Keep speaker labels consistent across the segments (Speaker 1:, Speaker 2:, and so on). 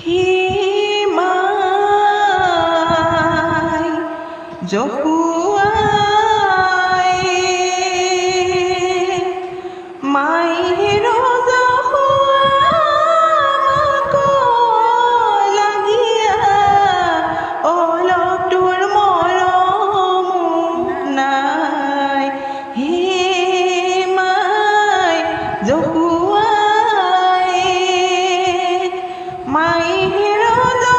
Speaker 1: Hi mai Johuai mai roza mako lagia olok dur moromu nai hi mai Johuai mai roza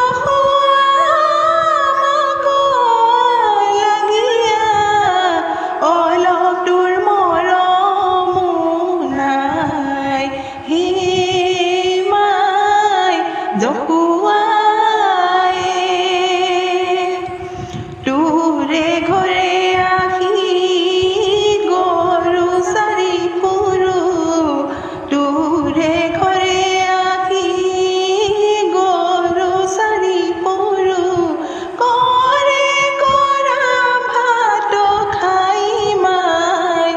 Speaker 1: mako lagia olok dur moromu nai hi mai Johuai দূরে ঘরে আহি গরু সারি পুরু দূরে ঘরে আহি গরু সারি পুরু করে করা ভাত খাই মাই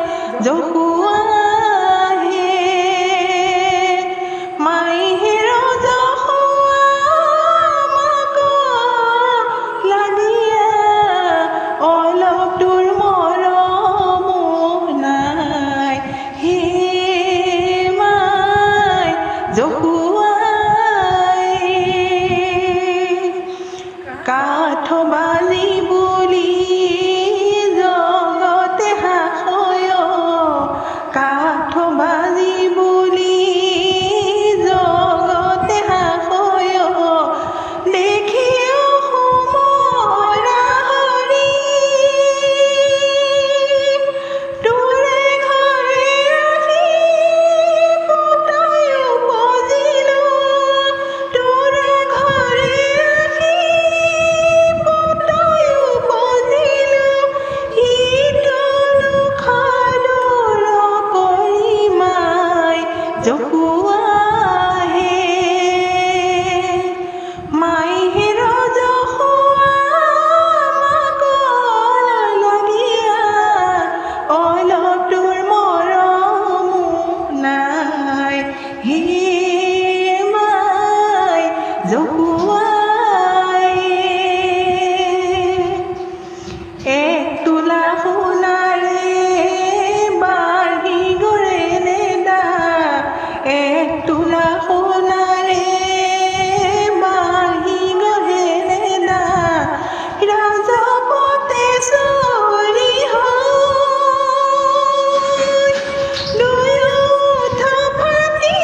Speaker 1: জহুয়াহে মাই হিরো জহুয়া মাকো লাগিয়া অলপ দূৰ মৰমো নাই হে মাই জহুৱাই কাঠ বালি বুলি জগতে হাসয় কাঠ বালি বুলি জগতে হাসয় দেখিও সমৰা হৰি দূৰে ঘৰে আহি পুতৈ উপজিলো দূৰে ঘৰে আহি পুতৈ উপজিলো সিটোনো খাদৰ কৰি মাই জহুৱাহে মাই হিৰ জহুৱা মাকো লাগিয়া অলপ দূৰ মৰমো নাই হে মাই জহুৱাই এক তোলা সোণাৰে বাঢ়ি গৰে নেদা এক তোলা সোণাৰে বাঢ়ি গৰে নেদা ৰাজপতে চৰি হৈ দুয়োঠ ফাটি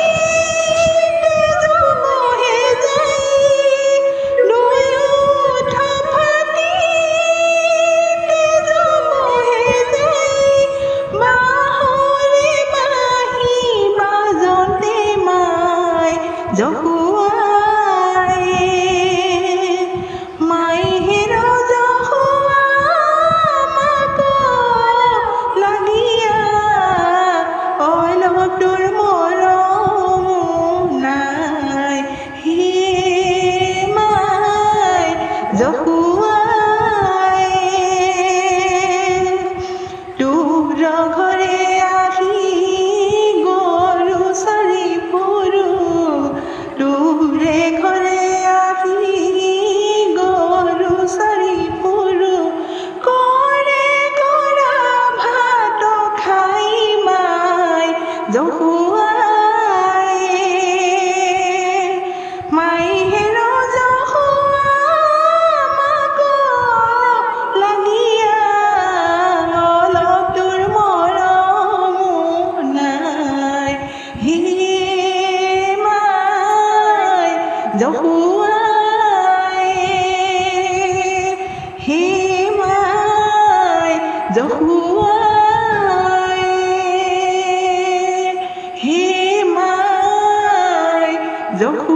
Speaker 1: তেজ বহে যায় দুয়োঠ ফাটি তেজ বহে যায় বাঁহৰে বাঁহী বাজোঁতে মাই জহুৱাই মাই হিৰ জহুৱা মাকো লাগিয়া অলপ দূৰ মৰমো নাই হে মাই জহুৱাই দূৰ ঘৰে আহি গৰু চাৰি পুৰু দূৰে ঘৰে আহি গৰু চাৰি পুৰু কৰে কৰা ভাত খাই মাই জহুৱাই মাই হিৰ জহুৱা মাকো লাগিয়া অলপ দূৰ মৰমো নাই হে মাই জহুৱাই হে মাই জহুৱাই হে মাই জহুৱাই